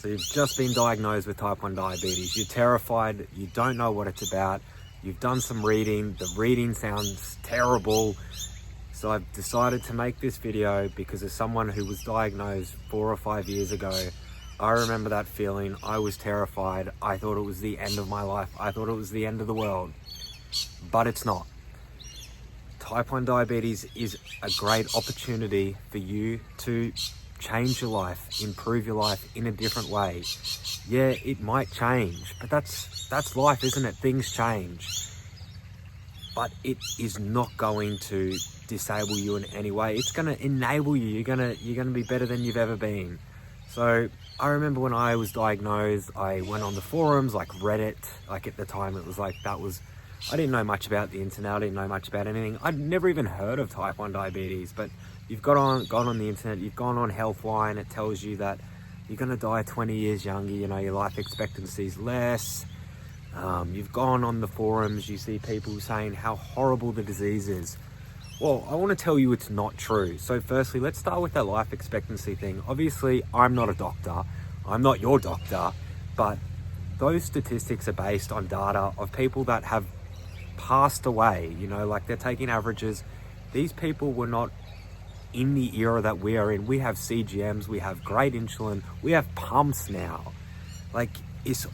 So you've just been diagnosed with type 1 diabetes. You're terrified. You don't know what it's about. You've done some reading. The reading sounds terrible. So I've decided to make this video because as someone who was diagnosed 4 or 5 years ago, I remember that feeling. I was terrified. I thought it was the end of my life. I thought it was the end of the world, but it's not. Type 1 diabetes is a great opportunity for you to change your life, improve your life in a different way. Yeah, it might change, but that's life, isn't it? Things change. But it is not going to disable you in any way. It's going to enable you. You're going to be better than you've ever been. So I remember when I was diagnosed, I went on the forums like Reddit. Like at the time, it was like I didn't know much about the internet. I didn't know much about anything. I'd never even heard of type 1 diabetes, but you've gone on the internet, you've gone on Healthline. It tells you that you're going to die 20 years younger. You know, your life expectancy is less. You've gone on the forums, you see people saying how horrible the disease is. Well, I want to tell you it's not true. So firstly, let's start with that life expectancy thing. Obviously, I'm not a doctor. I'm not your doctor, but those statistics are based on data of people that have passed away. You know, like they're taking averages. These people were not in the era that we are in. We have CGMs, we have great insulin, we have pumps now. Like it's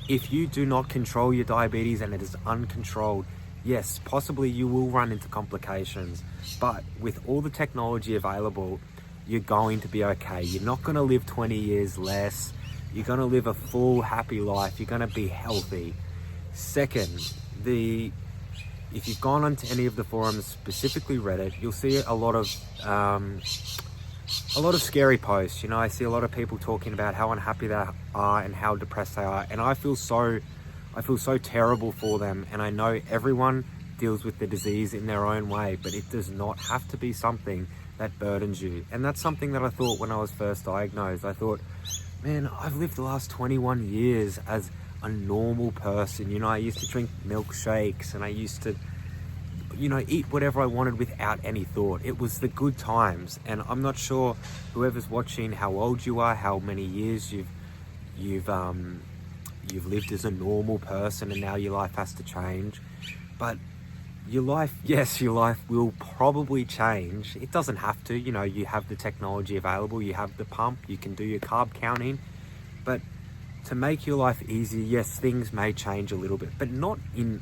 if you do not control your diabetes and it is uncontrolled, yes, possibly you will run into complications, but with all the technology available, you're going to be okay. You're not going to live 20 years less. You're going to live a full, happy life. You're going to be healthy. Second, if you've gone onto any of the forums, specifically Reddit, you'll see a lot of scary posts. You know, I see a lot of people talking about how unhappy they are and how depressed they are, and I feel so terrible for them. And I know everyone deals with the disease in their own way, but it does not have to be something that burdens you. And that's something that I thought when I was first diagnosed. I thought, man, I've lived the last 21 years as a normal person. You know, I used to drink milkshakes and I used to, you know, eat whatever I wanted without any thought. It was the good times. And I'm not sure whoever's watching how old you are, how many years you've lived as a normal person and now your life has to change. But your life, yes, your life will probably change. It doesn't have to. You know, you have the technology available, you have the pump, you can do your carb counting. But to make your life easier, yes, things may change a little bit, but not in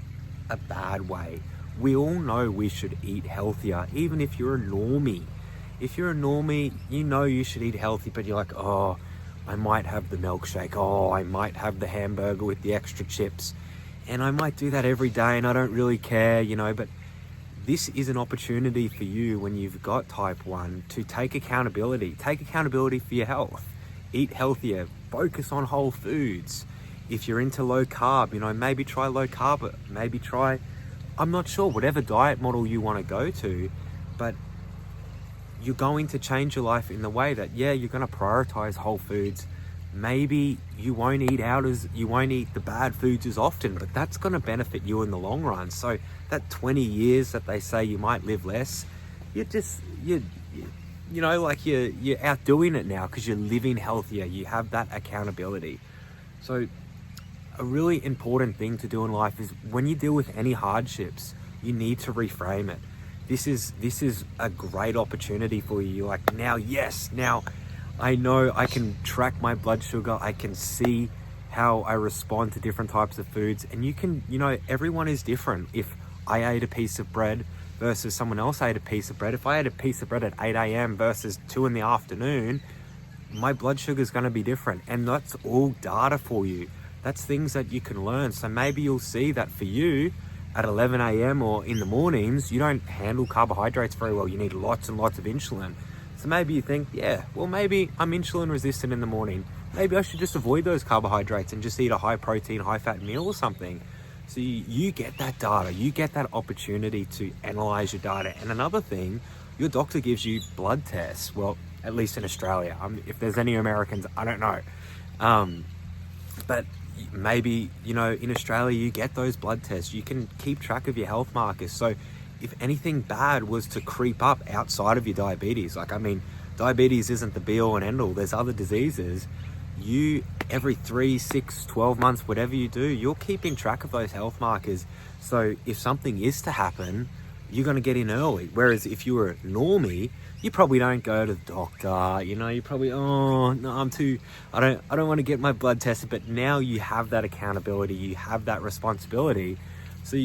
a bad way. We all know we should eat healthier, even if you're a normie. If you're a normie, you know you should eat healthy, but you're like, oh, I might have the milkshake. Oh, I might have the hamburger with the extra chips. And I might do that every day and I don't really care, you know, but this is an opportunity for you when you've got type 1 to take accountability. Take accountability for your health. Eat healthier. Focus on whole foods. If you're into low carb, you know, maybe try low carb. Maybe try, I'm not sure, whatever diet model you want to go to, but you're going to change your life in the way that, yeah, you're going to prioritize whole foods. Maybe you won't eat the bad foods as often, but that's going to benefit you in the long run. So that 20 years that they say you might live less, you're outdoing it now because you're living healthier. You have that accountability. So a really important thing to do in life is when you deal with any hardships, you need to reframe it. This is a great opportunity for you. You're like, now I know I can track my blood sugar. I can see how I respond to different types of foods. And you know, everyone is different. If I ate a piece of bread versus someone else ate a piece of bread, if I ate a piece of bread at 8 a.m. versus 2 in the afternoon, my blood sugar is going to be different. And that's all data for you. That's things that you can learn. So maybe you'll see that for you at 11 a.m. or in the mornings, you don't handle carbohydrates very well. You need lots and lots of insulin. So maybe you think, yeah, well, maybe I'm insulin resistant in the morning. Maybe I should just avoid those carbohydrates and just eat a high protein, high fat meal or something. So you get that data, you get that opportunity to analyze your data. And another thing, your doctor gives you blood tests. Well, at least in Australia. If there's any Americans, I don't know. But maybe, you know, in Australia, you get those blood tests. You can keep track of your health markers. So if anything bad was to creep up outside of your diabetes, like, I mean, diabetes isn't the be all and end all. There's other diseases. You, every 3, 6, 12 months, whatever you do, you're keeping track of those health markers. So if something is to happen, you're going to get in early. Whereas if you were a normie, you probably don't go to the doctor. You know, you probably, oh no, I don't want to get my blood tested. But now you have that accountability, you have that responsibility. So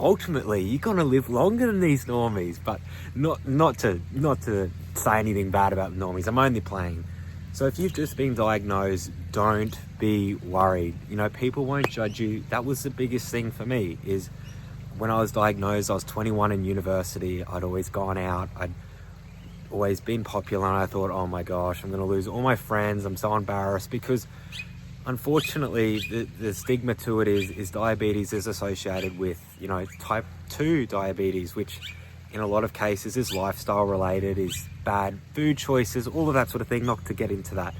ultimately, you're going to live longer than these normies. But not to say anything bad about normies. I'm only playing. So if you've just been diagnosed, don't be worried. You know, people won't judge you. That was the biggest thing for me, is when I was diagnosed, I was 21 in university. I'd always gone out. I'd always been popular, and I thought, oh my gosh, I'm going to lose all my friends. I'm so embarrassed, because unfortunately the stigma to it is diabetes is associated with, you know, type 2 diabetes, which in a lot of cases is lifestyle related, is bad food choices, all of that sort of thing, not to get into that.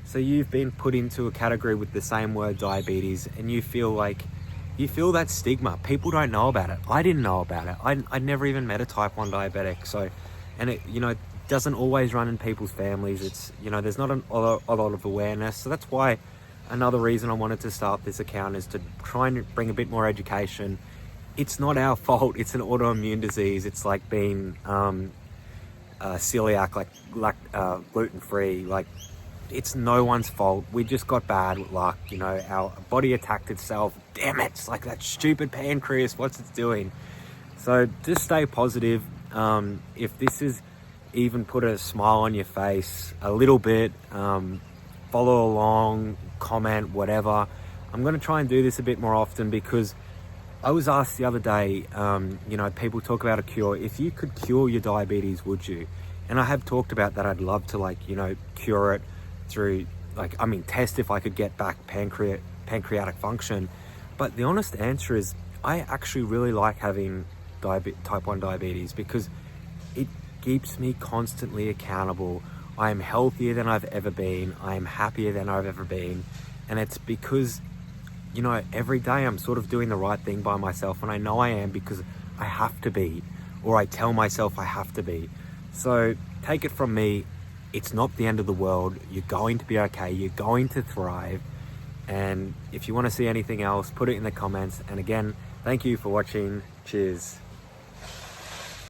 So you've been put into a category with the same word, diabetes, and you feel that stigma. People don't know about it. I didn't know about it. I never even met a type 1 diabetic. So, and it, you know, doesn't always run in people's families. It's, you know, there's not a lot of awareness. So that's why another reason I wanted to start this account is to try and bring a bit more education. It's not our fault. It's an autoimmune disease. It's like being celiac, like gluten-free. Like, it's no one's fault. We just got bad luck. You know, our body attacked itself. Damn it! It's like that stupid pancreas. What's it doing? So just stay positive. If this is even put a smile on your face a little bit, follow along, comment, whatever. I'm going to try and do this a bit more often, because I was asked the other day, you know, people talk about a cure. If you could cure your diabetes, would you? And I have talked about that. I'd love to, like, you know, cure it through, like, I mean, test if I could get back pancreatic function. But the honest answer is, I actually really like having type 1 diabetes, because it keeps me constantly accountable. I am healthier than I've ever been. I am happier than I've ever been. And it's because, you know, every day I'm sort of doing the right thing by myself, and I know I am because I have to be, or I tell myself I have to be. So take it from me, it's not the end of the world. You're going to be okay. You're going to thrive. And if you want to see anything else, put it in the comments. And again, thank you for watching. Cheers.